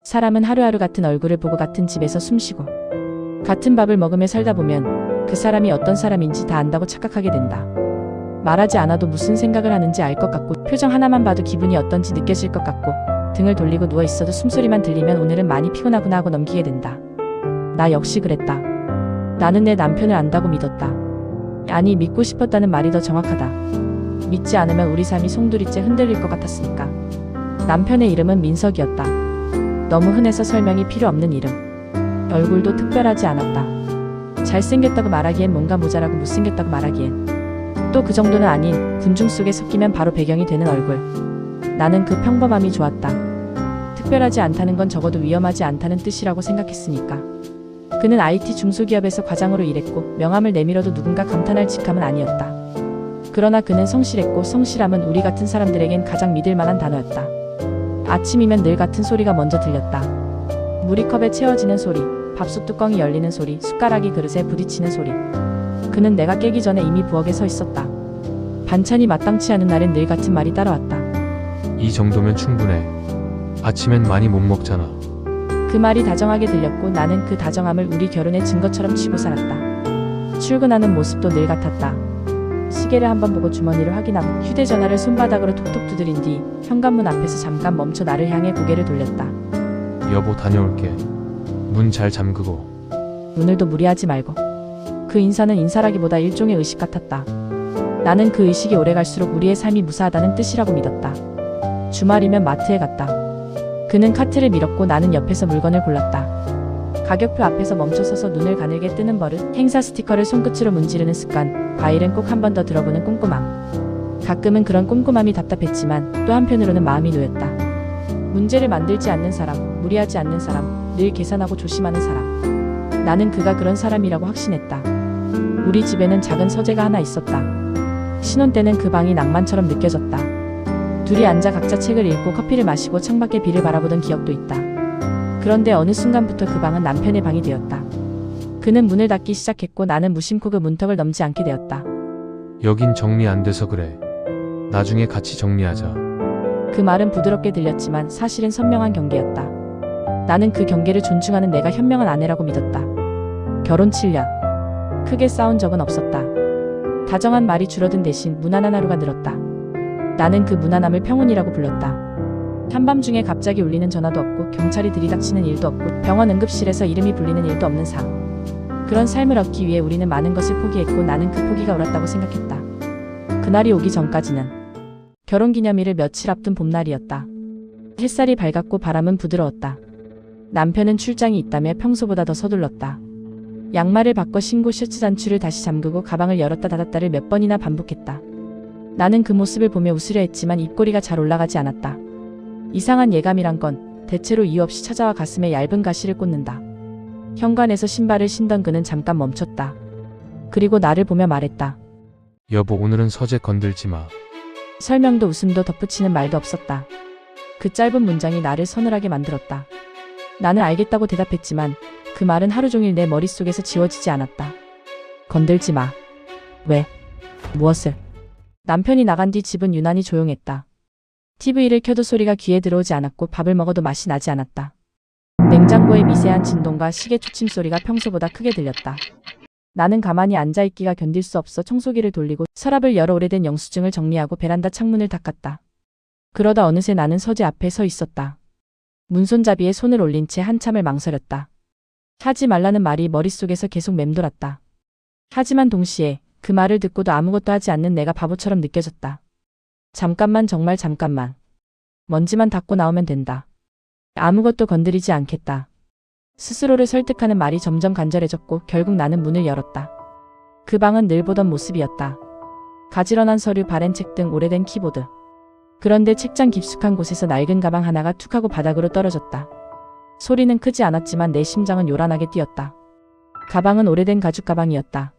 사람은 하루하루 같은 얼굴을 보고 같은 집에서 숨쉬고 같은 밥을 먹으며 살다 보면 그 사람이 어떤 사람인지 다 안다고 착각하게 된다. 말하지 않아도 무슨 생각을 하는지 알 것 같고 표정 하나만 봐도 기분이 어떤지 느껴질 것 같고 등을 돌리고 누워있어도 숨소리만 들리면 오늘은 많이 피곤하구나 하고 넘기게 된다. 나 역시 그랬다. 나는 내 남편을 안다고 믿었다. 아니, 믿고 싶었다는 말이 더 정확하다. 믿지 않으면 우리 삶이 송두리째 흔들릴 것 같았으니까. 남편의 이름은 민석이었다. 너무 흔해서 설명이 필요 없는 이름. 얼굴도 특별하지 않았다. 잘생겼다고 말하기엔 뭔가 모자라고 못생겼다고 말하기엔 또 그 정도는 아닌 군중 속에 섞이면 바로 배경이 되는 얼굴. 나는 그 평범함이 좋았다. 특별하지 않다는 건 적어도 위험하지 않다는 뜻이라고 생각했으니까. 그는 IT 중소기업에서 과장으로 일했고 명함을 내밀어도 누군가 감탄할 직함은 아니었다. 그러나 그는 성실했고 성실함은 우리 같은 사람들에겐 가장 믿을 만한 단어였다. 아침이면 늘 같은 소리가 먼저 들렸다. 물이 컵에 채워지는 소리, 밥솥 뚜껑이 열리는 소리, 숟가락이 그릇에 부딪히는 소리. 그는 내가 깨기 전에 이미 부엌에 서 있었다. 반찬이 마땅치 않은 날엔 늘 같은 말이 따라왔다. 이 정도면 충분해. 아침엔 많이 못 먹잖아. 그 말이 다정하게 들렸고 나는 그 다정함을 우리 결혼의 증거처럼 쥐고 살았다. 출근하는 모습도 늘 같았다. 시계를 한번 보고 주머니를 확인하고 휴대전화를 손바닥으로 톡톡 두드린 뒤 현관문 앞에서 잠깐 멈춰 나를 향해 고개를 돌렸다. 여보, 다녀올게. 문 잘 잠그고. 오늘도 무리하지 말고. 그 인사는 인사라기보다 일종의 의식 같았다. 나는 그 의식이 오래갈수록 우리의 삶이 무사하다는 뜻이라고 믿었다. 주말이면 마트에 갔다. 그는 카트를 밀었고 나는 옆에서 물건을 골랐다. 가격표 앞에서 멈춰서서 눈을 가늘게 뜨는 버릇, 행사 스티커를 손끝으로 문지르는 습관, 과일은 꼭 한 번 더 들어보는 꼼꼼함. 가끔은 그런 꼼꼼함이 답답했지만 또 한편으로는 마음이 놓였다. 문제를 만들지 않는 사람, 무리하지 않는 사람, 늘 계산하고 조심하는 사람. 나는 그가 그런 사람이라고 확신했다. 우리 집에는 작은 서재가 하나 있었다. 신혼 때는 그 방이 낭만처럼 느껴졌다. 둘이 앉아 각자 책을 읽고 커피를 마시고 창밖의 비를 바라보던 기억도 있다. 그런데 어느 순간부터 그 방은 남편의 방이 되었다. 그는 문을 닫기 시작했고 나는 무심코 그 문턱을 넘지 않게 되었다. 여긴 정리 안 돼서 그래. 나중에 같이 정리하자. 그 말은 부드럽게 들렸지만 사실은 선명한 경계였다. 나는 그 경계를 존중하는 내가 현명한 아내라고 믿었다. 결혼 7년. 크게 싸운 적은 없었다. 다정한 말이 줄어든 대신 무난한 하루가 늘었다. 나는 그 무난함을 평온이라고 불렀다. 한밤중에 갑자기 울리는 전화도 없고 경찰이 들이닥치는 일도 없고 병원 응급실에서 이름이 불리는 일도 없는 삶. 그런 삶을 얻기 위해 우리는 많은 것을 포기했고 나는 그 포기가 옳았다고 생각했다. 그날이 오기 전까지는. 결혼기념일을 며칠 앞둔 봄날이었다. 햇살이 밝았고 바람은 부드러웠다. 남편은 출장이 있다며 평소보다 더 서둘렀다. 양말을 바꿔 신고 셔츠 단추를 다시 잠그고 가방을 열었다 닫았다를 몇 번이나 반복했다. 나는 그 모습을 보며 웃으려 했지만 입꼬리가 잘 올라가지 않았다. 이상한 예감이란 건 대체로 이유 없이 찾아와 가슴에 얇은 가시를 꽂는다. 현관에서 신발을 신던 그는 잠깐 멈췄다. 그리고 나를 보며 말했다. 여보, 오늘은 서재 건들지 마. 설명도 웃음도 덧붙이는 말도 없었다. 그 짧은 문장이 나를 서늘하게 만들었다. 나는 알겠다고 대답했지만 그 말은 하루 종일 내 머릿속에서 지워지지 않았다. 건들지 마. 왜? 무엇을? 남편이 나간 뒤 집은 유난히 조용했다. TV를 켜도 소리가 귀에 들어오지 않았고 밥을 먹어도 맛이 나지 않았다. 냉장고의 미세한 진동과 시계 초침 소리가 평소보다 크게 들렸다. 나는 가만히 앉아있기가 견딜 수 없어 청소기를 돌리고 서랍을 열어 오래된 영수증을 정리하고 베란다 창문을 닦았다. 그러다 어느새 나는 서재 앞에 서 있었다. 문손잡이에 손을 올린 채 한참을 망설였다. 하지 말라는 말이 머릿속에서 계속 맴돌았다. 하지만 동시에 그 말을 듣고도 아무것도 하지 않는 내가 바보처럼 느껴졌다. 잠깐만, 정말 잠깐만. 먼지만 닦고 나오면 된다. 아무것도 건드리지 않겠다. 스스로를 설득하는 말이 점점 간절해졌고 결국 나는 문을 열었다. 그 방은 늘 보던 모습이었다. 가지런한 서류, 바랜 책 등 오래된 키보드. 그런데 책장 깊숙한 곳에서 낡은 가방 하나가 툭 하고 바닥으로 떨어졌다. 소리는 크지 않았지만 내 심장은 요란하게 뛰었다. 가방은 오래된 가죽 가방이었다.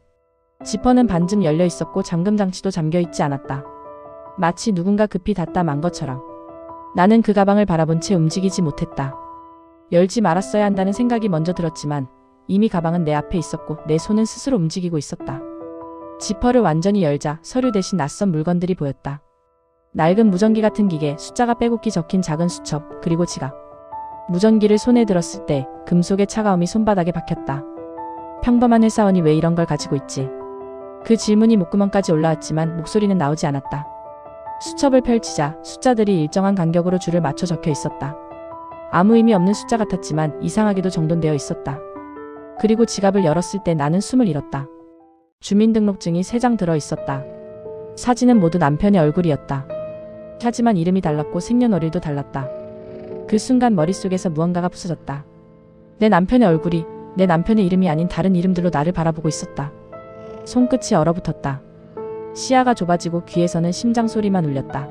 지퍼는 반쯤 열려 있었고 잠금 장치도 잠겨 있지 않았다. 마치 누군가 급히 닫다 만 것처럼. 나는 그 가방을 바라본 채 움직이지 못했다. 열지 말았어야 한다는 생각이 먼저 들었지만 이미 가방은 내 앞에 있었고 내 손은 스스로 움직이고 있었다. 지퍼를 완전히 열자 서류 대신 낯선 물건들이 보였다. 낡은 무전기 같은 기계, 숫자가 빼곡히 적힌 작은 수첩, 그리고 지갑. 무전기를 손에 들었을 때 금속의 차가움이 손바닥에 박혔다. 평범한 회사원이 왜 이런 걸 가지고 있지? 그 질문이 목구멍까지 올라왔지만 목소리는 나오지 않았다. 수첩을 펼치자 숫자들이 일정한 간격으로 줄을 맞춰 적혀 있었다. 아무 의미 없는 숫자 같았지만 이상하게도 정돈되어 있었다. 그리고 지갑을 열었을 때 나는 숨을 잃었다. 주민등록증이 3장 들어 있었다. 사진은 모두 남편의 얼굴이었다. 하지만 이름이 달랐고 생년월일도 달랐다. 그 순간 머릿속에서 무언가가 부서졌다. 내 남편의 얼굴이 내 남편의 이름이 아닌 다른 이름들로 나를 바라보고 있었다. 손끝이 얼어붙었다. 시야가 좁아지고 귀에서는 심장 소리만 울렸다.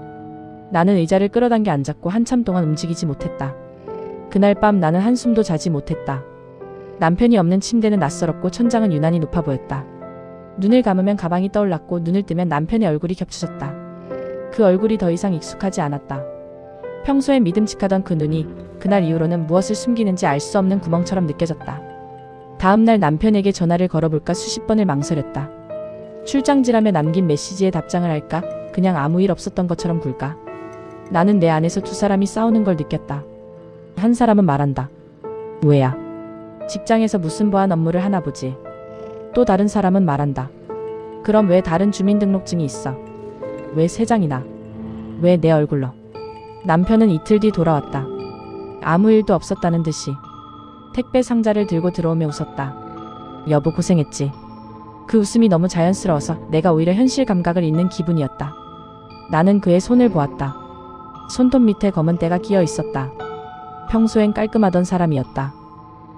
나는 의자를 끌어당겨 앉았고 한참 동안 움직이지 못했다. 그날 밤 나는 한숨도 자지 못했다. 남편이 없는 침대는 낯설었고 천장은 유난히 높아 보였다. 눈을 감으면 가방이 떠올랐고 눈을 뜨면 남편의 얼굴이 겹쳐졌다. 그 얼굴이 더 이상 익숙하지 않았다. 평소엔 믿음직하던 그 눈이 그날 이후로는 무엇을 숨기는지 알 수 없는 구멍처럼 느껴졌다. 다음날 남편에게 전화를 걸어볼까 수십 번을 망설였다. 출장지라며 남긴 메시지에 답장을 할까? 그냥 아무 일 없었던 것처럼 굴까? 나는 내 안에서 두 사람이 싸우는 걸 느꼈다. 한 사람은 말한다. 왜야? 직장에서 무슨 보안 업무를 하나 보지. 또 다른 사람은 말한다. 그럼 왜 다른 주민등록증이 있어? 왜 3장이나? 왜 내 얼굴로? 남편은 이틀 뒤 돌아왔다. 아무 일도 없었다는 듯이 택배 상자를 들고 들어오며 웃었다. 여보 고생했지. 그 웃음이 너무 자연스러워서 내가 오히려 현실 감각을 잃는 기분이었다. 나는 그의 손을 보았다. 손톱 밑에 검은 때가 끼어 있었다. 평소엔 깔끔하던 사람이었다.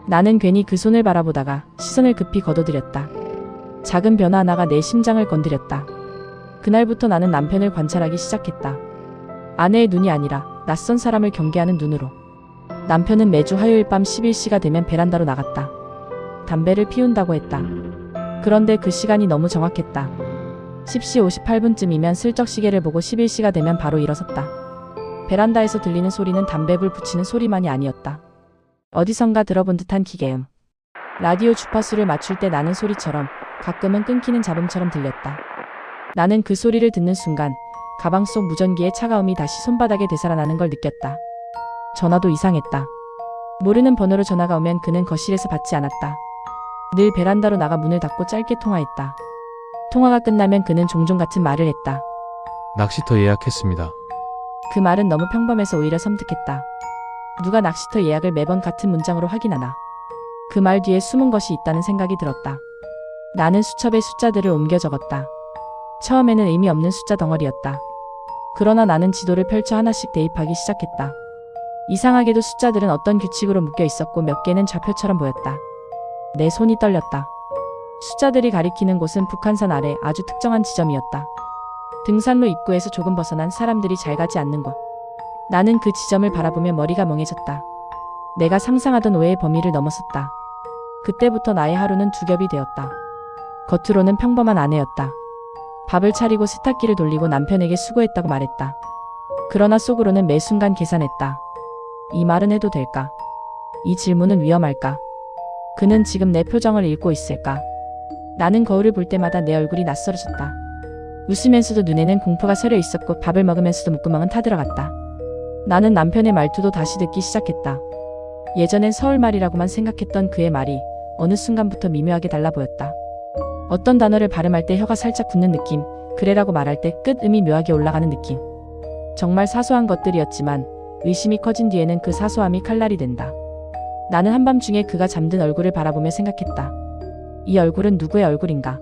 나는 괜히 그 손을 바라보다가 시선을 급히 거둬들였다. 작은 변화 하나가 내 심장을 건드렸다. 그날부터 나는 남편을 관찰하기 시작했다. 아내의 눈이 아니라 낯선 사람을 경계하는 눈으로. 남편은 매주 화요일 밤 11시가 되면 베란다로 나갔다. 담배를 피운다고 했다. 그런데 그 시간이 너무 정확했다. 10시 58분쯤이면 슬쩍 시계를 보고 11시가 되면 바로 일어섰다. 베란다에서 들리는 소리는 담배불 붙이는 소리만이 아니었다. 어디선가 들어본 듯한 기계음. 라디오 주파수를 맞출 때 나는 소리처럼, 가끔은 끊기는 잡음처럼 들렸다. 나는 그 소리를 듣는 순간 가방 속 무전기의 차가움이 다시 손바닥에 되살아나는 걸 느꼈다. 전화도 이상했다. 모르는 번호로 전화가 오면 그는 거실에서 받지 않았다. 늘 베란다로 나가 문을 닫고 짧게 통화했다. 통화가 끝나면 그는 종종 같은 말을 했다. 낚시터 예약했습니다. 그 말은 너무 평범해서 오히려 섬뜩했다. 누가 낚시터 예약을 매번 같은 문장으로 확인하나. 그 말 뒤에 숨은 것이 있다는 생각이 들었다. 나는 수첩에 숫자들을 옮겨 적었다. 처음에는 의미 없는 숫자 덩어리였다. 그러나 나는 지도를 펼쳐 하나씩 대입하기 시작했다. 이상하게도 숫자들은 어떤 규칙으로 묶여 있었고 몇 개는 좌표처럼 보였다. 내 손이 떨렸다. 숫자들이 가리키는 곳은 북한산 아래 아주 특정한 지점이었다. 등산로 입구에서 조금 벗어난 사람들이 잘 가지 않는 곳. 나는 그 지점을 바라보며 머리가 멍해졌다. 내가 상상하던 오해의 범위를 넘어섰다. 그때부터 나의 하루는 두 겹이 되었다. 겉으로는 평범한 아내였다. 밥을 차리고 세탁기를 돌리고 남편에게 수고했다고 말했다. 그러나 속으로는 매 순간 계산했다. 이 말은 해도 될까? 이 질문은 위험할까? 그는 지금 내 표정을 읽고 있을까? 나는 거울을 볼 때마다 내 얼굴이 낯설어졌다. 웃으면서도 눈에는 공포가 서려 있었고 밥을 먹으면서도 목구멍은 타들어갔다. 나는 남편의 말투도 다시 듣기 시작했다. 예전엔 서울말이라고만 생각했던 그의 말이 어느 순간부터 미묘하게 달라 보였다. 어떤 단어를 발음할 때 혀가 살짝 굳는 느낌, 그래라고 말할 때 끝음이 묘하게 올라가는 느낌. 정말 사소한 것들이었지만 의심이 커진 뒤에는 그 사소함이 칼날이 된다. 나는 한밤중에 그가 잠든 얼굴을 바라보며 생각했다. 이 얼굴은 누구의 얼굴인가?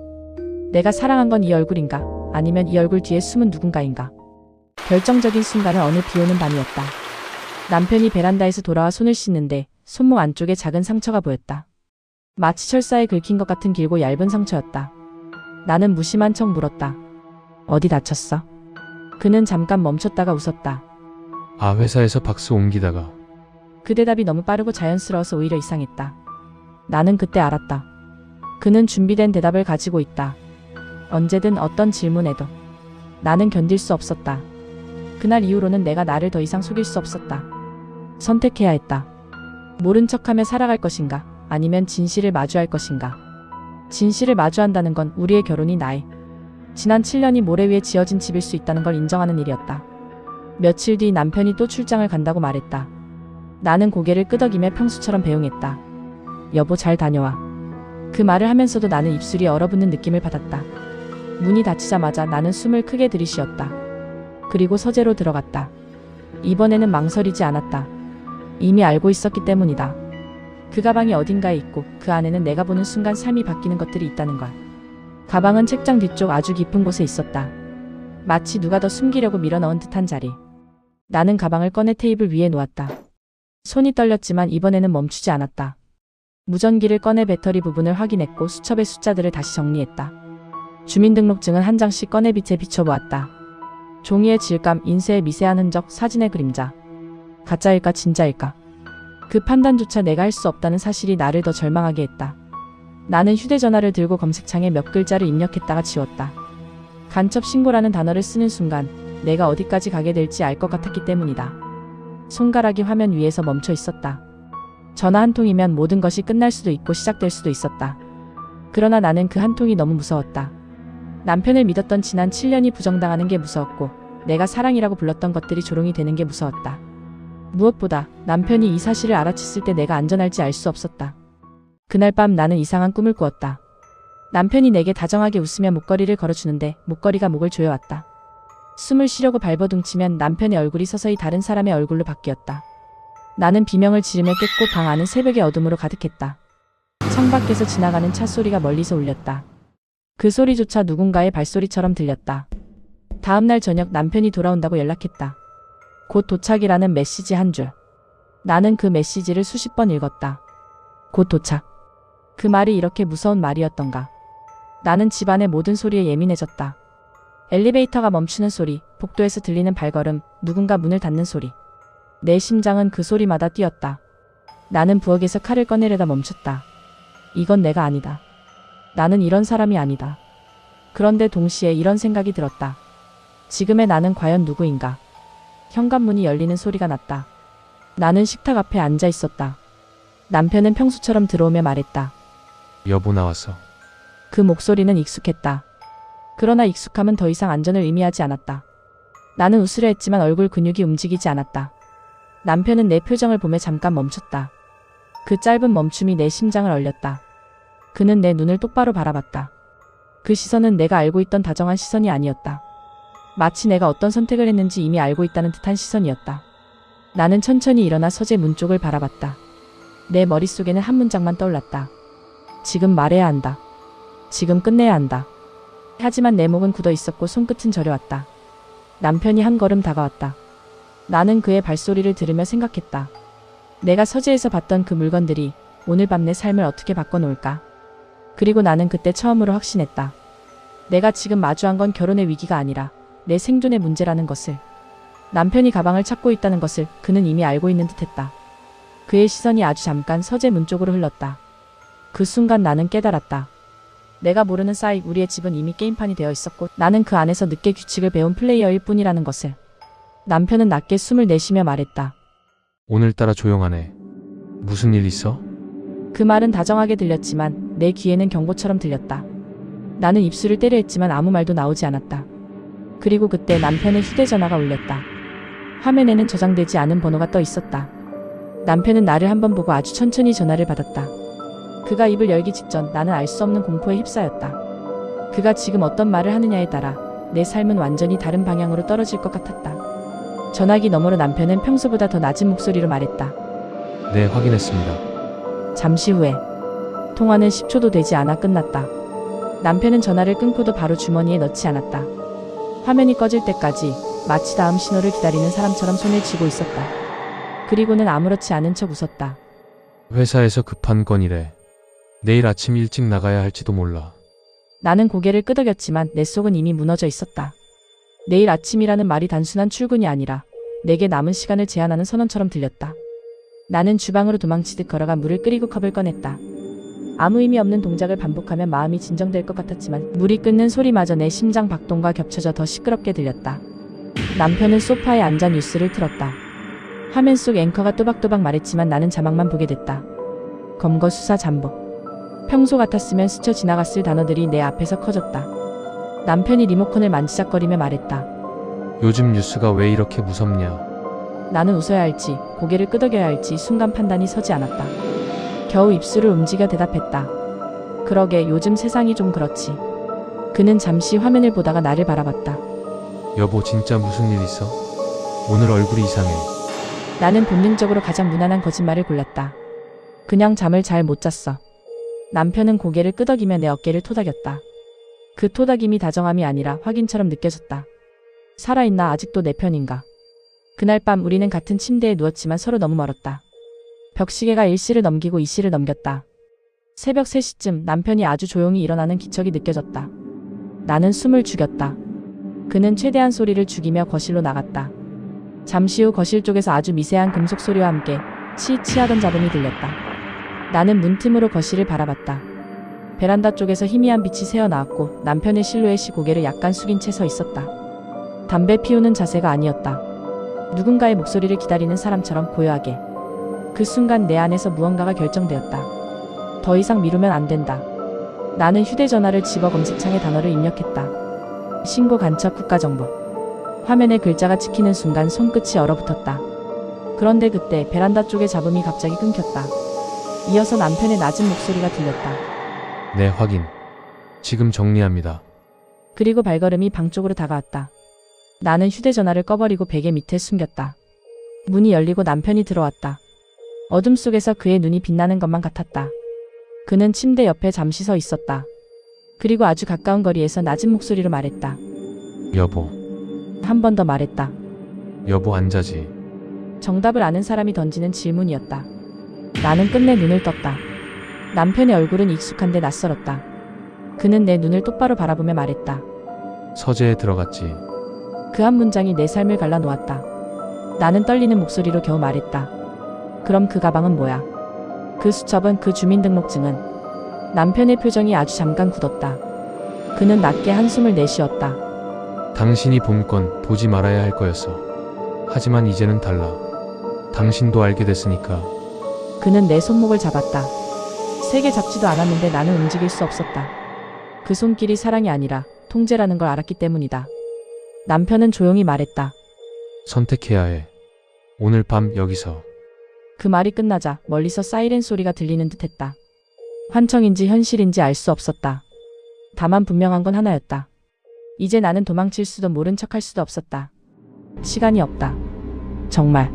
내가 사랑한 건 이 얼굴인가? 아니면 이 얼굴 뒤에 숨은 누군가인가? 결정적인 순간은 어느 비오는 밤이었다. 남편이 베란다에서 돌아와 손을 씻는데 손목 안쪽에 작은 상처가 보였다. 마치 철사에 긁힌 것 같은 길고 얇은 상처였다. 나는 무심한 척 물었다. 어디 다쳤어? 그는 잠깐 멈췄다가 웃었다. 아, 회사에서 박스 옮기다가. 그 대답이 너무 빠르고 자연스러워서 오히려 이상했다. 나는 그때 알았다. 그는 준비된 대답을 가지고 있다. 언제든 어떤 질문에도. 나는 견딜 수 없었다. 그날 이후로는 내가 나를 더 이상 속일 수 없었다. 선택해야 했다. 모른 척하며 살아갈 것인가? 아니면 진실을 마주할 것인가? 진실을 마주한다는 건 우리의 결혼이 나의 지난 7년이 모래 위에 지어진 집일 수 있다는 걸 인정하는 일이었다. 며칠 뒤 남편이 또 출장을 간다고 말했다. 나는 고개를 끄덕이며 평소처럼 배웅했다. 여보, 잘 다녀와. 그 말을 하면서도 나는 입술이 얼어붙는 느낌을 받았다. 문이 닫히자마자 나는 숨을 크게 들이쉬었다. 그리고 서재로 들어갔다. 이번에는 망설이지 않았다. 이미 알고 있었기 때문이다. 그 가방이 어딘가에 있고 그 안에는 내가 보는 순간 삶이 바뀌는 것들이 있다는 걸. 가방은 책장 뒤쪽 아주 깊은 곳에 있었다. 마치 누가 더 숨기려고 밀어넣은 듯한 자리. 나는 가방을 꺼내 테이블 위에 놓았다. 손이 떨렸지만 이번에는 멈추지 않았다. 무전기를 꺼내 배터리 부분을 확인했고 수첩의 숫자들을 다시 정리했다. 주민등록증은 한 장씩 꺼내 빛에 비춰보았다. 종이의 질감, 인쇄의 미세한 흔적, 사진의 그림자. 가짜일까 진짜일까? 그 판단조차 내가 할 수 없다는 사실이 나를 더 절망하게 했다. 나는 휴대전화를 들고 검색창에 몇 글자를 입력했다가 지웠다. 간첩 신고라는 단어를 쓰는 순간 내가 어디까지 가게 될지 알 것 같았기 때문이다. 손가락이 화면 위에서 멈춰 있었다. 전화 한 통이면 모든 것이 끝날 수도 있고 시작될 수도 있었다. 그러나 나는 그 한 통이 너무 무서웠다. 남편을 믿었던 지난 7년이 부정당하는 게 무서웠고 내가 사랑이라고 불렀던 것들이 조롱이 되는 게 무서웠다. 무엇보다 남편이 이 사실을 알아챘을 때 내가 안전할지 알 수 없었다. 그날 밤 나는 이상한 꿈을 꾸었다. 남편이 내게 다정하게 웃으며 목걸이를 걸어주는데 목걸이가 목을 조여왔다. 숨을 쉬려고 발버둥치면 남편의 얼굴이 서서히 다른 사람의 얼굴로 바뀌었다. 나는 비명을 지르며 깼고 방 안은 새벽의 어둠으로 가득했다. 창밖에서 지나가는 차 소리가 멀리서 울렸다. 그 소리조차 누군가의 발소리처럼 들렸다. 다음날 저녁 남편이 돌아온다고 연락했다. 곧 도착이라는 메시지 한 줄. 나는 그 메시지를 수십 번 읽었다. 곧 도착. 그 말이 이렇게 무서운 말이었던가. 나는 집안의 모든 소리에 예민해졌다. 엘리베이터가 멈추는 소리, 복도에서 들리는 발걸음, 누군가 문을 닫는 소리. 내 심장은 그 소리마다 뛰었다. 나는 부엌에서 칼을 꺼내려다 멈췄다. 이건 내가 아니다. 나는 이런 사람이 아니다. 그런데 동시에 이런 생각이 들었다. 지금의 나는 과연 누구인가? 현관문이 열리는 소리가 났다. 나는 식탁 앞에 앉아 있었다. 남편은 평소처럼 들어오며 말했다. 여보, 나왔어. 그 목소리는 익숙했다. 그러나 익숙함은 더 이상 안전을 의미하지 않았다. 나는 웃으려 했지만 얼굴 근육이 움직이지 않았다. 남편은 내 표정을 보며 잠깐 멈췄다. 그 짧은 멈춤이 내 심장을 얼렸다. 그는 내 눈을 똑바로 바라봤다. 그 시선은 내가 알고 있던 다정한 시선이 아니었다. 마치 내가 어떤 선택을 했는지 이미 알고 있다는 듯한 시선이었다. 나는 천천히 일어나 서재 문 쪽을 바라봤다. 내 머릿속에는 한 문장만 떠올랐다. 지금 말해야 한다. 지금 끝내야 한다. 하지만 내 목은 굳어 있었고 손끝은 저려왔다. 남편이 한 걸음 다가왔다. 나는 그의 발소리를 들으며 생각했다. 내가 서재에서 봤던 그 물건들이 오늘 밤 내 삶을 어떻게 바꿔놓을까? 그리고 나는 그때 처음으로 확신했다. 내가 지금 마주한 건 결혼의 위기가 아니라 내 생존의 문제라는 것을. 남편이 가방을 찾고 있다는 것을 그는 이미 알고 있는 듯했다. 그의 시선이 아주 잠깐 서재 문 쪽으로 흘렀다. 그 순간 나는 깨달았다. 내가 모르는 사이 우리의 집은 이미 게임판이 되어 있었고 나는 그 안에서 늦게 규칙을 배운 플레이어일 뿐이라는 것을. 남편은 낮게 숨을 내쉬며 말했다. 오늘따라 조용하네. 무슨 일 있어? 그 말은 다정하게 들렸지만 내 귀에는 경보처럼 들렸다. 나는 입술을 때려 했지만 아무 말도 나오지 않았다. 그리고 그때 남편의 휴대전화가 울렸다. 화면에는 저장되지 않은 번호가 떠 있었다. 남편은 나를 한번 보고 아주 천천히 전화를 받았다. 그가 입을 열기 직전 나는 알 수 없는 공포에 휩싸였다. 그가 지금 어떤 말을 하느냐에 따라 내 삶은 완전히 다른 방향으로 떨어질 것 같았다. 전화기 너머로 남편은 평소보다 더 낮은 목소리로 말했다. 네, 확인했습니다. 잠시 후에 통화는 10초도 되지 않아 끝났다. 남편은 전화를 끊고도 바로 주머니에 넣지 않았다. 화면이 꺼질 때까지 마치 다음 신호를 기다리는 사람처럼 손을 쥐고 있었다. 그리고는 아무렇지 않은 척 웃었다. 회사에서 급한 건이래. 내일 아침 일찍 나가야 할지도 몰라. 나는 고개를 끄덕였지만 내 속은 이미 무너져 있었다. 내일 아침이라는 말이 단순한 출근이 아니라 내게 남은 시간을 제한하는 선언처럼 들렸다. 나는 주방으로 도망치듯 걸어가 물을 끓이고 컵을 꺼냈다. 아무 의미 없는 동작을 반복하면 마음이 진정될 것 같았지만 물이 끓는 소리마저 내 심장 박동과 겹쳐져 더 시끄럽게 들렸다. 남편은 소파에 앉아 뉴스를 틀었다. 화면 속 앵커가 또박또박 말했지만 나는 자막만 보게 됐다. 검거 수사 잠복. 평소 같았으면 스쳐 지나갔을 단어들이 내 앞에서 커졌다. 남편이 리모컨을 만지작거리며 말했다. 요즘 뉴스가 왜 이렇게 무섭냐? 나는 웃어야 할지 고개를 끄덕여야 할지 순간 판단이 서지 않았다. 겨우 입술을 움직여 대답했다. 그러게 요즘 세상이 좀 그렇지. 그는 잠시 화면을 보다가 나를 바라봤다. 여보, 진짜 무슨 일 있어? 오늘 얼굴이 이상해. 나는 본능적으로 가장 무난한 거짓말을 골랐다. 그냥 잠을 잘 못 잤어. 남편은 고개를 끄덕이며 내 어깨를 토닥였다. 그 토닥임이 다정함이 아니라 확인처럼 느껴졌다. 살아있나, 아직도 내 편인가. 그날 밤 우리는 같은 침대에 누웠지만 서로 너무 멀었다. 벽시계가 1시를 넘기고 2시를 넘겼다. 새벽 3시쯤 남편이 아주 조용히 일어나는 기척이 느껴졌다. 나는 숨을 죽였다. 그는 최대한 소리를 죽이며 거실로 나갔다. 잠시 후 거실 쪽에서 아주 미세한 금속 소리와 함께 치치하던 잡음이 들렸다. 나는 문틈으로 거실을 바라봤다. 베란다 쪽에서 희미한 빛이 새어나왔고 남편의 실루엣이 고개를 약간 숙인 채 서 있었다. 담배 피우는 자세가 아니었다. 누군가의 목소리를 기다리는 사람처럼 고요하게. 그 순간 내 안에서 무언가가 결정되었다. 더 이상 미루면 안 된다. 나는 휴대전화를 집어 검색창에 단어를 입력했다. 신고 간첩 국가정보. 화면에 글자가 찍히는 순간 손끝이 얼어붙었다. 그런데 그때 베란다 쪽의 잡음이 갑자기 끊겼다. 이어서 남편의 낮은 목소리가 들렸다. 네, 확인. 지금 정리합니다. 그리고 발걸음이 방 쪽으로 다가왔다. 나는 휴대전화를 꺼버리고 베개 밑에 숨겼다. 문이 열리고 남편이 들어왔다. 어둠 속에서 그의 눈이 빛나는 것만 같았다. 그는 침대 옆에 잠시 서 있었다. 그리고 아주 가까운 거리에서 낮은 목소리로 말했다. 여보. 한 번 더 말했다. 여보, 안 자지? 정답을 아는 사람이 던지는 질문이었다. 나는 끝내 눈을 떴다. 남편의 얼굴은 익숙한데 낯설었다. 그는 내 눈을 똑바로 바라보며 말했다. 서재에 들어갔지. 그 한 문장이 내 삶을 갈라놓았다. 나는 떨리는 목소리로 겨우 말했다. 그럼 그 가방은 뭐야? 그 수첩은, 그 주민등록증은? 남편의 표정이 아주 잠깐 굳었다. 그는 낮게 한숨을 내쉬었다. 당신이 본 건 보지 말아야 할 거였어. 하지만 이제는 달라. 당신도 알게 됐으니까. 그는 내 손목을 잡았다. 세게 잡지도 않았는데 나는 움직일 수 없었다. 그 손길이 사랑이 아니라 통제라는 걸 알았기 때문이다. 남편은 조용히 말했다. 선택해야 해. 오늘 밤 여기서. 그 말이 끝나자 멀리서 사이렌 소리가 들리는 듯 했다. 환청인지 현실인지 알 수 없었다. 다만 분명한 건 하나였다. 이제 나는 도망칠 수도 모른 척할 수도 없었다. 시간이 없다. 정말.